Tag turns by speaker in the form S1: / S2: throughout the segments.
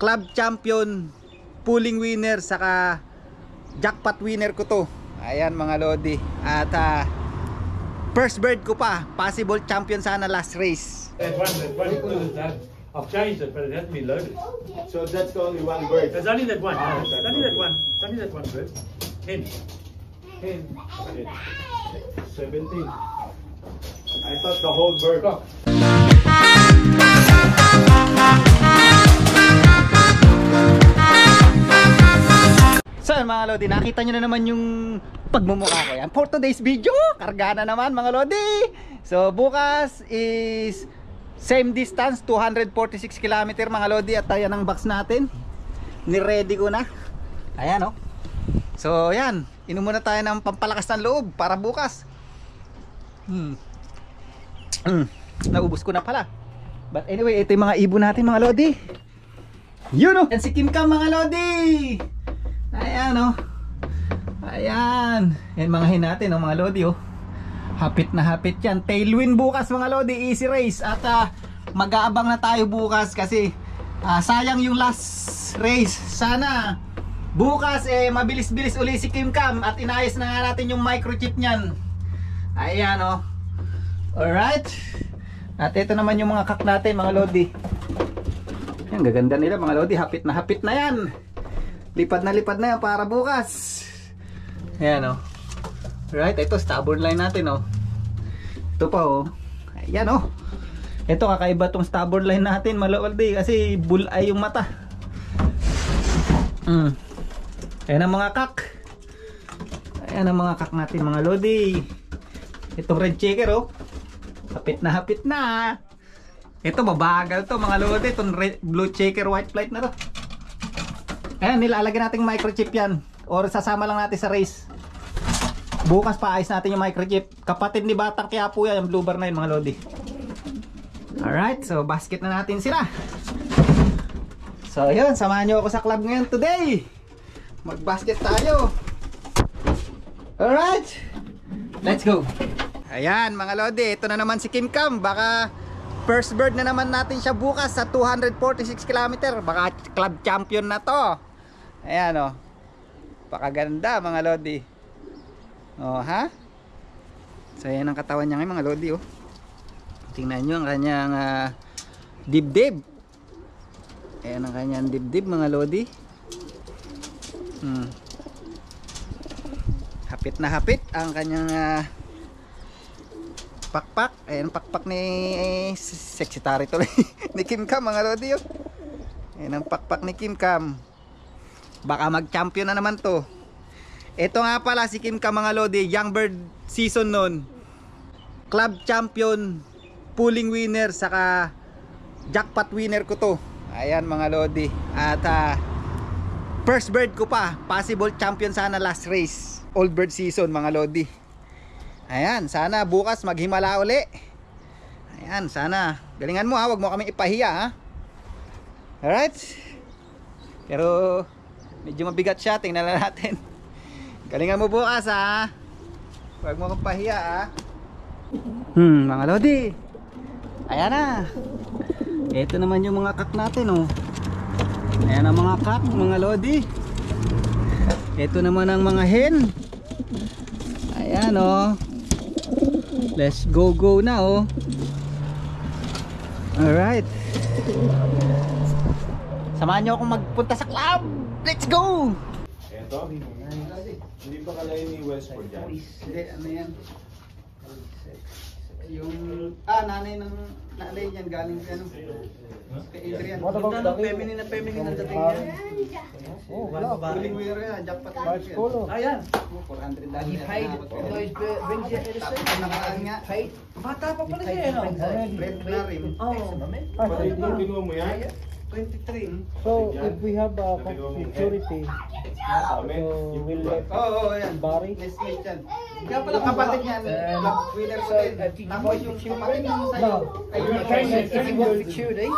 S1: club champion, pulling winner, saka jackpot winner ko to. Ayan mga lodi. At first bird ko pa, possible champion sana last race.
S2: There's one. I've changed it, but it hasn't been loaded.
S3: So that's the only one bird.
S2: There's only that one. There's only that one. There's only that one bird. 10.
S3: 10. 17. I thought the whole bird.
S1: So mga lodi, nakita nyo na naman yung pagmumukha ko yan for today's video. Karga na naman mga lodi. So bukas is same distance, 246 km mga lodi. At ayan ang box natin, ni-ready ko na. Ayan oh. So yan, inom muna tayo ng pampalakas ng loob para bukas. Naubos ko na pala. But anyway, ito yung mga ibon natin mga lodi. Yun oh, yan si Kim Kam mga lodi. Ayan oh. Ayan. Yan mga hin natin oh mga lodi oh. Hapit na hapit yan. Tailwind bukas mga lodi, easy race. At mag-aabang na tayo bukas kasi sayang yung last race. Sana bukas mabilis-bilis uli si Kim Kam at inayos na nga natin yung microchip nyan. Ayan oh. Alright. At ito naman yung mga kak natin mga lodi. Yan, gaganda nila mga lodi. Hapit na yan. Lipad na yan para bukas. Ayan oh. Right, ito stubborn line natin oh. Ito pa oh. Ayan oh. Ito kakaiba tong stubborn line natin mga lodi kasi bull-eye yung mata. Ayan ang mga kak. Ayan ang mga kak natin mga lodi. Itong red checker oh. Hapit na. Ito mabagal to mga lodi. Itong red, blue checker white flight na to. Ayan, nilalagyan natin microchip yan. Or sasama lang natin sa race. Bukas paayos natin yung microchip. Kapatid ni Batang Quiapo yan, yung Blue Bar 9 mga lodi. Alright, so basket na natin sila. So yun, samahan nyo ako sa club ngayon today. Mag-basket tayo. Alright, let's go. Ayan mga lodi, ito na naman si Kim Kam. Baka first bird na naman natin siya bukas sa 246 km. Baka club champion na to. Ayan o. Pakaganda mga lodi. O ha? So ayan ang katawan niya ngayon mga lodi oh. Tingnan nyo ang kanyang dibdib. Ayan ang kanyang dibdib mga lodi. Hapit na hapit ang kanyang pakpak. Ayan pakpak ni Sexitari tuloy ni Kim Kam mga lodi oh. Ayan ang pakpak ni Kim Kam. Baka mag-champion na naman to. Ito nga pala si Kim Kam mga lodi, young bird season nun, club champion, pulling winner, saka jackpot winner ko to. Ayan mga lodi. At first bird ko pa, possible champion sana last race, old bird season mga lodi. Ayan, sana bukas maghimala uli. Ayan, sana galingan mo ha, wag mo kami ipahiya ha. Alright. Pero medyo mabigat siya, tingnan na natin. Galingan mo bukas ha. Huwag mo akong pahiya ha. Mga lodi. Ayan na. Ito naman yung mga kak natin oh. Ayan ang mga kak, mga lodi. Ito naman ang mga hen. Ayan oh. Let's go na oh. Alright. Samahan nyo akong magpunta sa club. Let's go!
S3: Eto, hindi pa kalayo ni Westford yan.
S1: Hindi, ano yan? Yung, nanay niyan galing sa ano? Kay Adrian. Feminine na dating yan.
S3: Oh, wala.
S1: Pulling winner yan, jackpot winner yan.
S2: Ayan.
S1: $400
S4: He paid all those rings yet to see?
S1: Nakaraan nga.
S4: Paid?
S2: Bata pa pala siya no?
S1: Red na rin.
S3: Kinuha mo yan?
S1: 23.
S5: So if we have security, so we'll let
S1: Yan.
S5: Barry.
S1: Let's meet yan. Kaya pala kapatid niyan, winner ko din. Nakuha yung kapatid mo sa'yo.
S4: If you want security,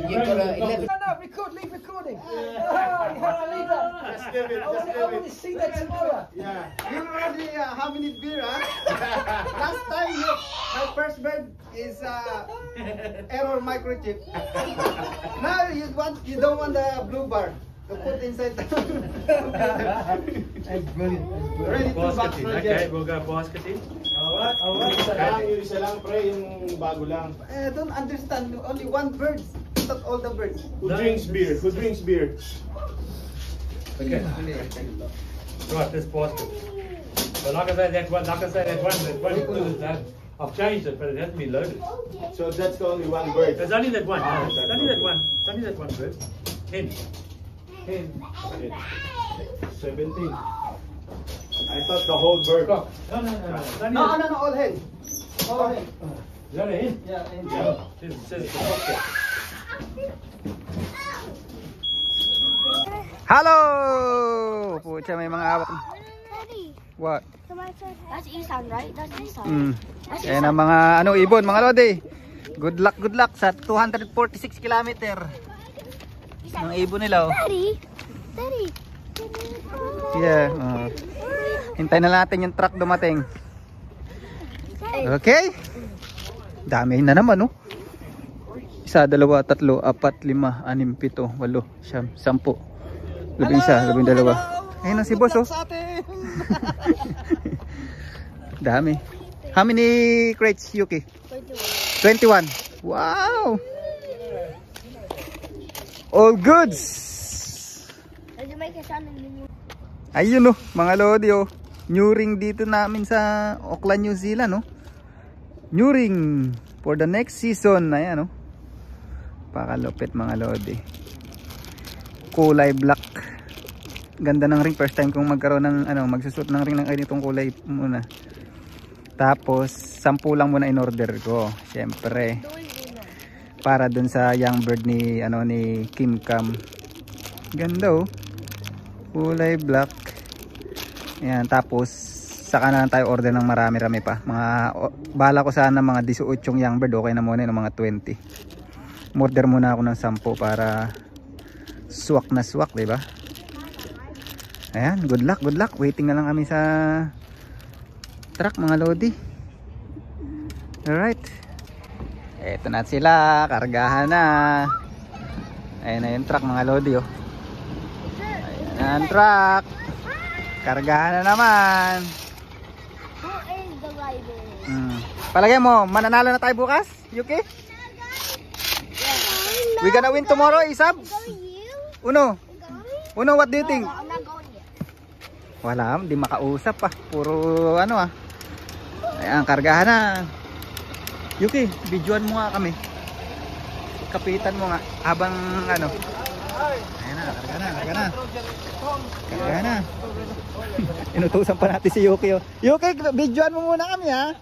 S4: you've got 11.
S5: No, leave recording. You have to leave that.
S3: leave it.
S5: I want to see that tomorrow.
S3: Yeah.
S1: You already how many beer, huh? Last time my first bird is error microchip. Now you don't want the blue bar to put inside the
S5: That's brilliant.
S1: ready to box
S2: Basketing. Okay,
S1: project.
S2: we'll go basketing.
S5: Alright.
S3: Isa lang, pre, yung bago lang.
S1: I don't understand. Only one bird, not all the birds.
S3: Who drinks beer? Who drinks beer?
S2: Okay. Right, this basket. So like I say, that one is that. I've changed it, but it hasn't been loaded.
S3: So that's only one bird.
S2: There's only that one. There's only that one. It's only that one bird. 10.
S3: 17. I thought the whole bird.
S2: No. It's only
S1: No, all hen. All hen.
S2: Is that a hen?
S1: Yeah, hen.
S2: Yeah. It says the basket.
S1: Hello! Pucha, may mga awak.
S6: Daddy,
S1: What?
S6: that's Isan, right? That's Isan.
S1: Yan ang mga ibon, mga lodi. Good luck sa 246 kilometer. Ang ibon nila, oh.
S6: Daddy, Daddy.
S1: Yeah. Hintay na natin yung truck dumating. Okay. Dami na naman, oh. 1, 2, 3, 4, 5, 6, 7, 8, 9, 10, 11, 12. Ayun na si boss, oh. Dami. How many crates, Yuki? 21. Wow. All goods.
S6: Did you make a sound in the new?
S1: Ayun, oh, mga lodi, oh. New ring dito namin sa Auckland, New Zealand, oh. New ring for the next season. Ayan, oh. Pakalupit, mga lodi. Kulay black. Ganda ng ring. First time kong magkaroon ng magsusot ng ring ng ganitong kulay muna. Tapos 10 lang muna in order ko. Syempre. Para dun sa young bird ni ni Kim Cam. Ganda, oh. Kulay black. Ayan, tapos saka na lang tayo order ng marami-rami pa. Bala ko sana mga 18 young bird, okay na muna ng mga 20. Order muna ako ng 10 para swak na swak, 'di ba? Ayan, good luck. Waiting na lang kami sa truck, mga lodi. Alright. Eto na sila, kargahan na. Ayan na yung truck, mga lodi, oh. Ayan na ang truck. Kargahan na naman.
S6: Who is the rider?
S1: Palagay mo, mananalo na tayo bukas, Yuki? We gonna win tomorrow, Isab? Uno, what do you think?
S6: I'm not going yet.
S1: Wala, hindi makausap pa. Puro Ayan, kargahan na. Yuki, videoan mo nga kami. Kapitan mo nga habang Ayan na, karga na. Inutusan pa natin si Yuki, oh. Yuki, videoan mo muna kami, ha.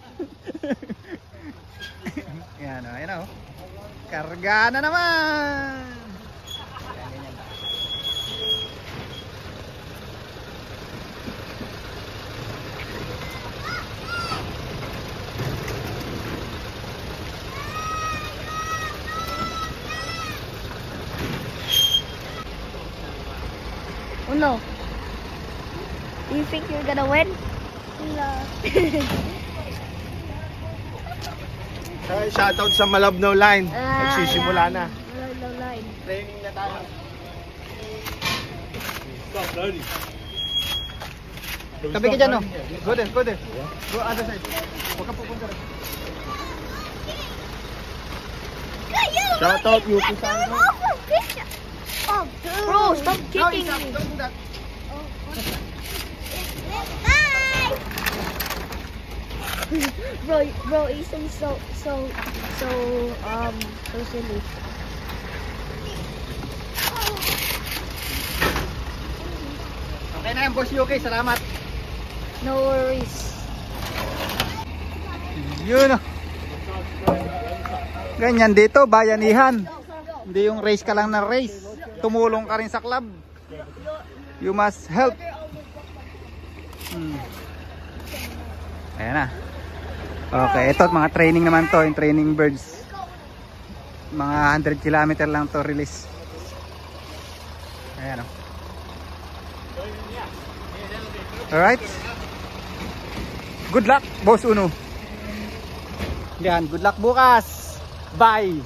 S1: Ayan, oh. Karga na naman.
S6: Oh no. Do you think you're gonna win? No.
S3: Shoutout sa Malabnaw line. Nagsisimula na.
S6: No line.
S3: Training na tayo.
S2: Stop loading.
S1: Tabi ka dyan, oh. Go there. Go other side. Huwag ka pupunta rin.
S3: Shoutout Yuki San.
S6: Oh, bro, stop kicking me.
S1: Don't do that.
S6: Bro, Ethan's so silly.
S1: Okay na yan, Boss Yuki. Salamat.
S6: No worries.
S1: Yun, oh. Ganyan dito, bayanihan. Hindi yung race ka lang na race. Tumulong ka rin sa club. You must help. Ayan na. Okay, ito mga training naman to, yung training birds. Mga 100 km lang to release. Ayan, oh. Alright. Good luck, Boss Uno. Yan, good luck bukas. Bye.